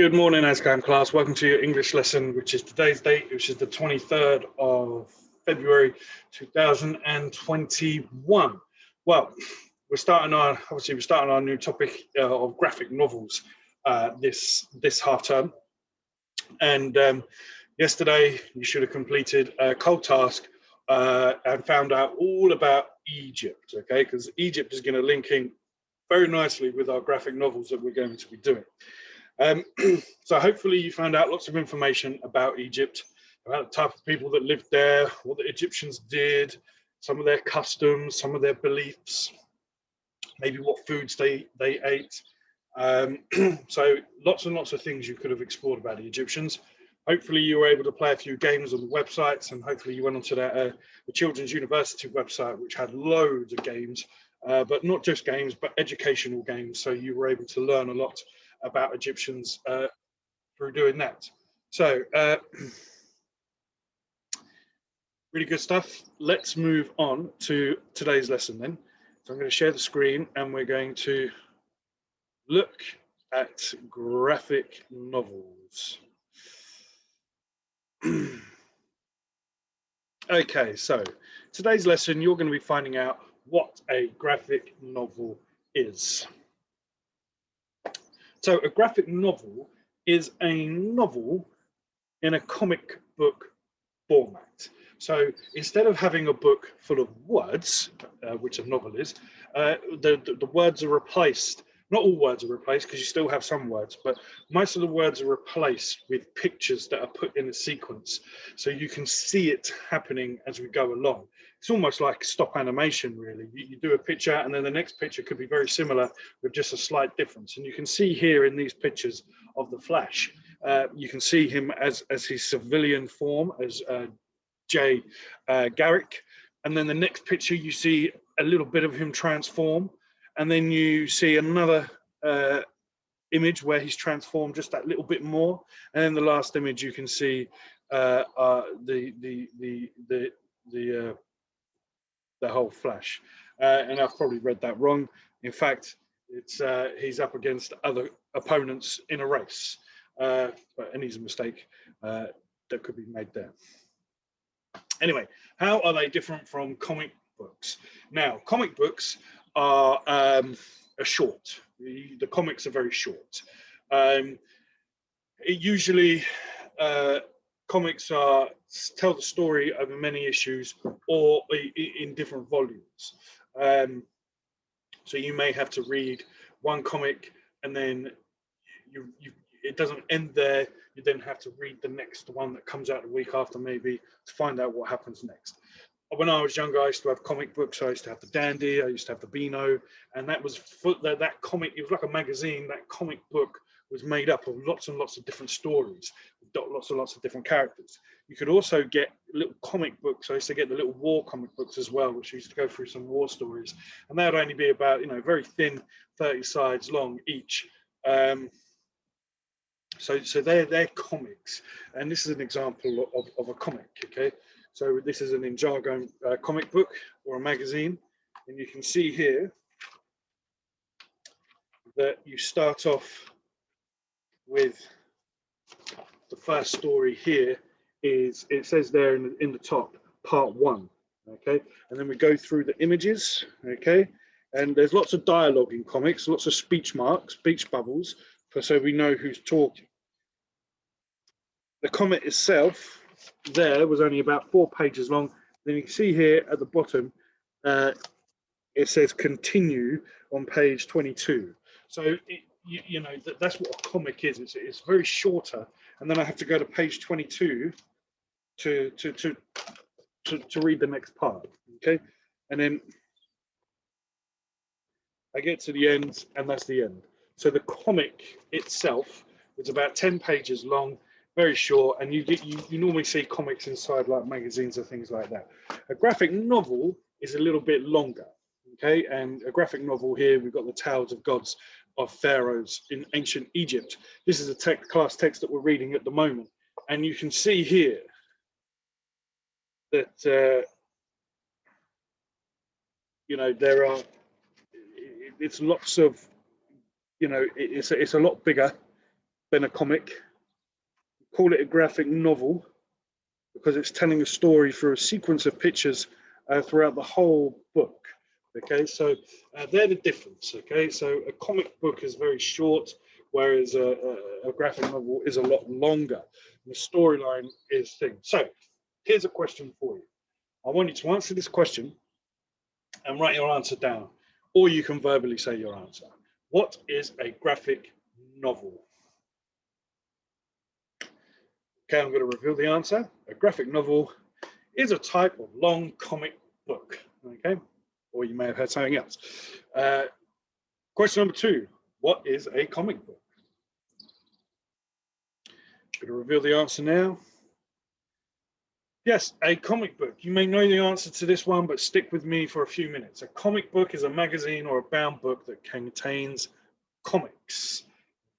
Good morning, Aslam class. Welcome to your English lesson, which is today's date, which is the 23rd of February 2021. Well, we're starting our new topic of graphic novels this half term. And yesterday you should have completed a cold task and found out all about Egypt, okay? Because Egypt is going to link in very nicely with our graphic novels that we're going to be doing. So hopefully you found out lots of information about Egypt, about the type of people that lived there, what the Egyptians did, some of their customs, some of their beliefs, maybe what foods they ate. So lots and lots of things you could have explored about the Egyptians. Hopefully you were able to play a few games on the websites, and hopefully you went onto that the Children's University website, which had loads of games, but not just games, but educational games. So you were able to learn a lot about Egyptians through doing that. So really good stuff. Let's move on to today's lesson then. So I'm going to share the screen and we're going to look at graphic novels. Okay, so today's lesson, you're going to be finding out what a graphic novel is. So a graphic novel is a novel in a comic book format. So instead of having a book full of words, which a novel is, the words are replaced. Not all words are replaced because you still have some words, but most of the words are replaced with pictures that are put in a sequence. So you can see it happening as we go along. It's almost like stop animation, really. You do a picture and then the next picture could be very similar with just a slight difference. And you can see here in these pictures of the Flash, you can see him as his civilian form, as Jay Garrick. And then the next picture, you see a little bit of him transform. And then you see another image where he's transformed just that little bit more. And then the last image, you can see the whole Flash. And I've probably read that wrong. In fact, it's he's up against other opponents in a race. But any's a mistake that could be made there. Anyway, how are they different from comic books? Now, comic books are short. The comics are very short. Usually, comics tell the story over many issues or in different volumes. So you may have to read one comic and then it doesn't end there. You then have to read the next one that comes out the week after, maybe, to find out what happens next. When I was younger, I used to have comic books. I used to have the Dandy, I used to have the Beano, and that was that comic. It was like a magazine. That comic book was made up of lots and lots of different stories, lots and lots of different characters. You could also get little comic books. I used to get the little war comic books as well, which used to go through some war stories, and that would only be about, very thin, 30 sides long each. So they're comics, and this is an example of a comic. Okay. So this is an Injago comic book or a magazine, and you can see here that you start off with the first story. Here is, it says there in the top, part 1, okay, and then we go through the images, okay, and there's lots of dialogue in comics, lots of speech marks, speech bubbles, so we know who's talking. The comic itself there was only about 4 pages long. Then you can see here at the bottom, it says continue on page 22. So that's what a comic is. It's very shorter, and then I have to go to page 22 to read the next part. Okay, and then I get to the end, and that's the end. So the comic itself is about 10 pages long. Very short, and you normally see comics inside like magazines or things like that. A graphic novel is a little bit longer, okay? And a graphic novel here, we've got the Tales of Gods of Pharaohs in ancient Egypt. This is a class text that we're reading at the moment, and you can see here that there are, it's lots of, it's a lot bigger. than a comic. Call it a graphic novel because it's telling a story through a sequence of pictures throughout the whole book. Okay, so they're the difference. Okay, so a comic book is very short, whereas a graphic novel is a lot longer. The storyline is thin. So here's a question for you. I want you to answer this question and write your answer down, or you can verbally say your answer. What is a graphic novel? Okay, I'm going to reveal the answer. A graphic novel is a type of long comic book. Okay, or you may have heard something else. Question number 2, what is a comic book? I'm going to reveal the answer now. Yes, a comic book. You may know the answer to this one, but stick with me for a few minutes. A comic book is a magazine or a bound book that contains comics.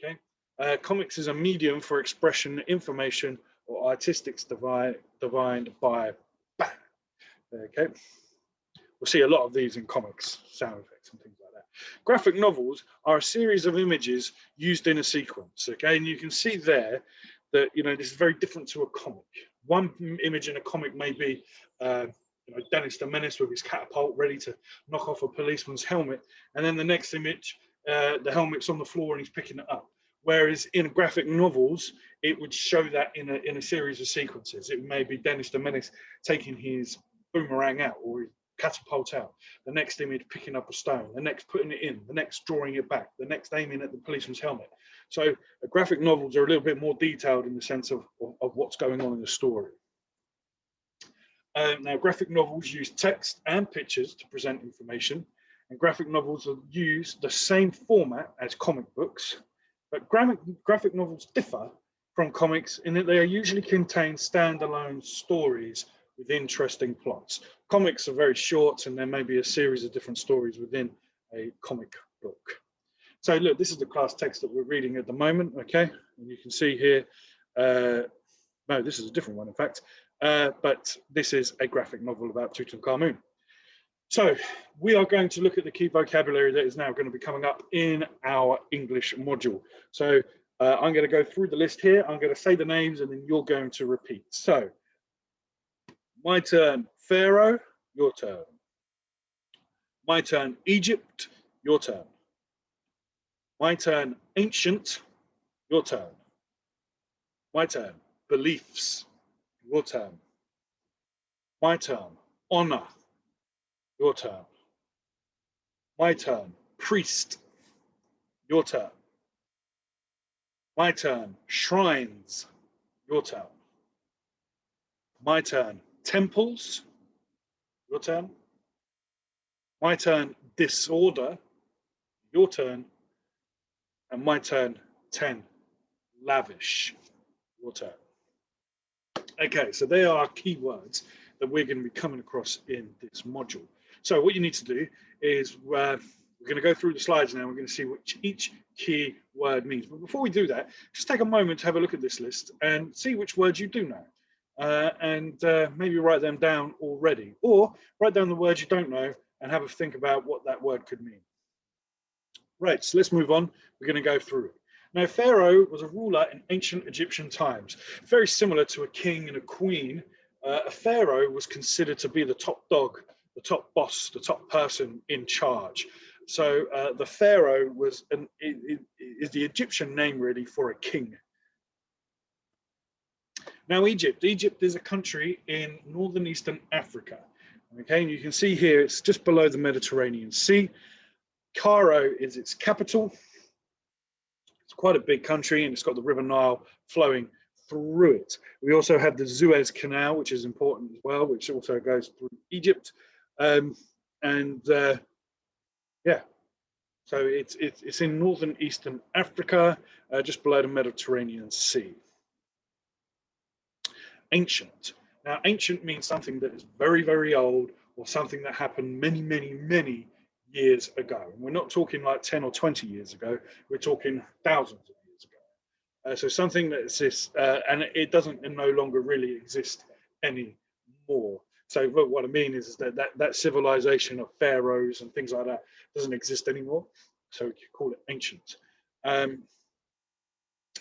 Okay, comics is a medium for expression, information, or artistics defined by bang. Okay, we'll see a lot of these in comics, sound effects and things like that. Graphic novels are a series of images used in a sequence. Okay, and you can see there that this is very different to a comic. One image in a comic may be Dennis the Menace with his catapult ready to knock off a policeman's helmet, and then the next image, the helmet's on the floor and he's picking it up. Whereas in graphic novels, it would show that in a series of sequences. It may be Dennis the Menace taking his boomerang out or his catapult out, the next image picking up a stone, the next putting it in, the next drawing it back, the next aiming at the policeman's helmet. So graphic novels are a little bit more detailed in the sense of what's going on in the story. Now, graphic novels use text and pictures to present information, and graphic novels use the same format as comic books, but graphic novels differ from comics in that they usually contain standalone stories with interesting plots. Comics are very short, and there may be a series of different stories within a comic book. So look, this is the class text that we're reading at the moment, okay? And you can see here, no, this is a different one, in fact, but this is a graphic novel about Tutankhamun. So we are going to look at the key vocabulary that is now going to be coming up in our English module. So I'm going to go through the list here. I'm going to say the names and then you're going to repeat. So my turn, Pharaoh, your turn. My turn, Egypt, your turn. My turn, ancient, your turn. My turn, beliefs, your turn. My turn, honor, your turn. My turn, priest, your turn. My turn, shrines, your turn. My turn, temples, your turn. My turn, disorder, your turn. And my turn, 10, lavish, your turn. Okay, so they are keywords that we're going to be coming across in this module. So what you need to do is we're going to go through the slides now. We're going to see what each key word means. But before we do that, just take a moment to have a look at this list and see which words you do know. And maybe write them down already, or write down the words you don't know and have a think about what that word could mean. Right, so let's move on. We're going to go through it. Now, Pharaoh was a ruler in ancient Egyptian times, very similar to a king and a queen. A pharaoh was considered to be the top dog, the top boss, the top person in charge. So the pharaoh was is the Egyptian name really for a king. Now, Egypt is a country in northern Eastern Africa. Okay, and you can see here it's just below the Mediterranean Sea. Cairo is its capital. It's quite a big country, and it's got the River Nile flowing through it. We also have the Suez Canal, which is important as well, which also goes through Egypt. Yeah, so it's in northern Eastern Africa, just below the Mediterranean Sea. Ancient. Now, ancient means something that is very, very old, or something that happened many, many, many years ago. And we're not talking like 10 or 20 years ago. We're talking thousands of years ago. So something that exists, and it doesn't no longer really exist anymore. So what I mean is that civilization of pharaohs and things like that doesn't exist anymore. So we could call it ancient.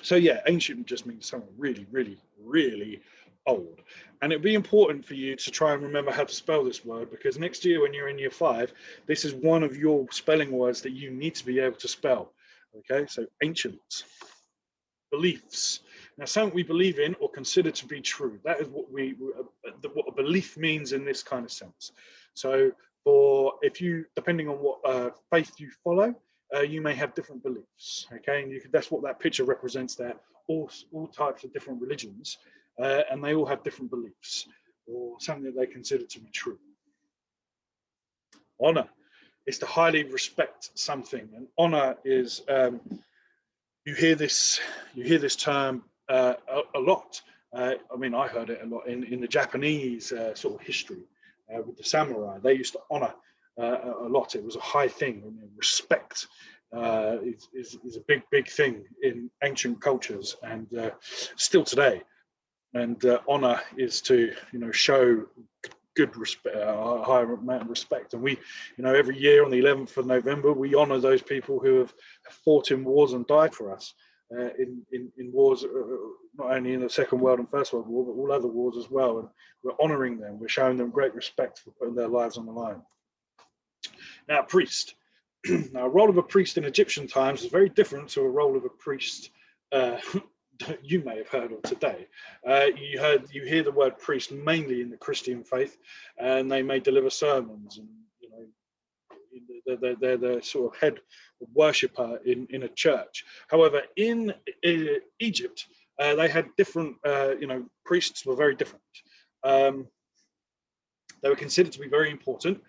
So yeah, ancient just means someone really, really, really old. And it'd be important for you to try and remember how to spell this word, because next year when you're in year 5, this is one of your spelling words that you need to be able to spell. Okay, so ancient. Beliefs. Now, something we believe in or consider to be true. That is what what a belief means in this kind of sense. So if you, depending on what faith you follow, you may have different beliefs. Okay, and that's what that picture represents there. All types of different religions, and they all have different beliefs or something that they consider to be true. Honor is to highly respect something, and honor is you hear this term a lot. I mean, I heard it a lot in the Japanese sort of history with the samurai. They used to honor a lot. It was a high thing. I mean, respect is a big thing in ancient cultures, and still today. And honor is to show good respect, high amount of respect. And we, every year on the 11th of November, we honor those people who have fought in wars and died for us in wars, not only in the Second World and First World War, but all other wars as well. And we're honoring them. We're showing them great respect for putting their lives on the line. Now, priest. Now, a role of a priest in Egyptian times is very different to a role of a priest you may have heard of today. You hear the word priest mainly in the Christian faith, and they may deliver sermons, and they're the sort of head worshipper in a church. However, in Egypt, they had different. Priests were very different. They were considered to be very important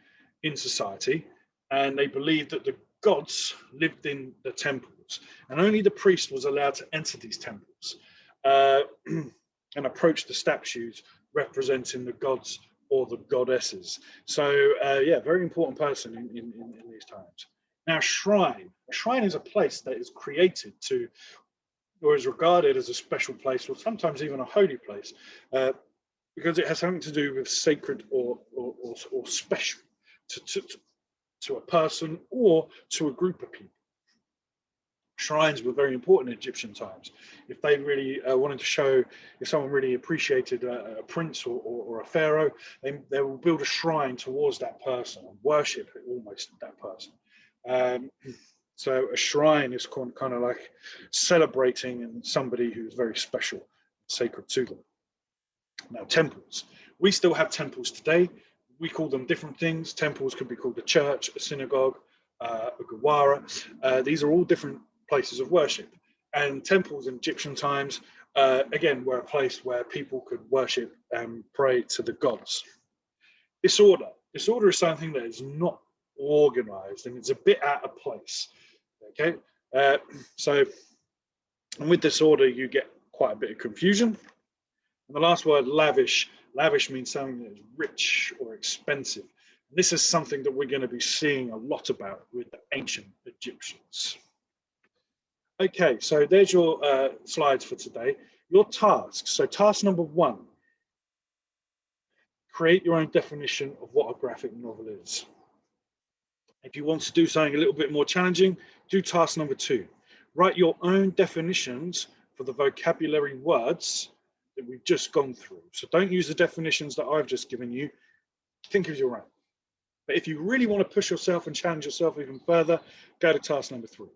in society, and they believed that the gods lived in the temples, and only the priest was allowed to enter these temples and approach the statues representing the gods or the goddesses. So yeah, very important person in these times. Now, shrine. A shrine is a place that is created to, or is regarded as a special place, or sometimes even a holy place, because it has something to do with sacred or special to a person or to a group of people. Shrines were very important in Egyptian times. If they really wanted to show, if someone really appreciated a prince or a pharaoh, they will build a shrine towards that person and worship almost that person. So a shrine is kind of like celebrating somebody who's very special, sacred to them. Now, temples. We still have temples today. We call them different things. Temples could be called a church, a synagogue, a gurdwara. These are all different places of worship. And temples in Egyptian times, again, were a place where people could worship and pray to the gods. Disorder. Disorder is something that is not organized, and it's a bit out of place. Okay, so and with disorder, you get quite a bit of confusion. And the last word, lavish. Lavish means something that is rich or expensive. This is something that we're going to be seeing a lot about with the ancient Egyptians. Okay, so there's your slides for today. Your tasks. So task number 1, create your own definition of what a graphic novel is. If you want to do something a little bit more challenging, do task number 2. Write your own definitions for the vocabulary words that we've just gone through. So don't use the definitions that I've just given you. Think of your own. But if you really want to push yourself and challenge yourself even further, go to task number 3.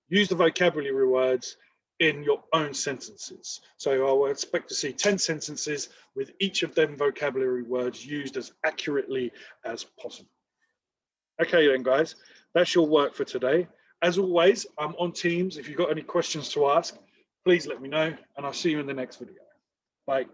Use the vocabulary words in your own sentences. So I will expect to see 10 sentences with each of them vocabulary words used as accurately as possible. Okay then, guys, that's your work for today. As always, I'm on Teams. If you've got any questions to ask, please let me know, and I'll see you in the next video. Bye.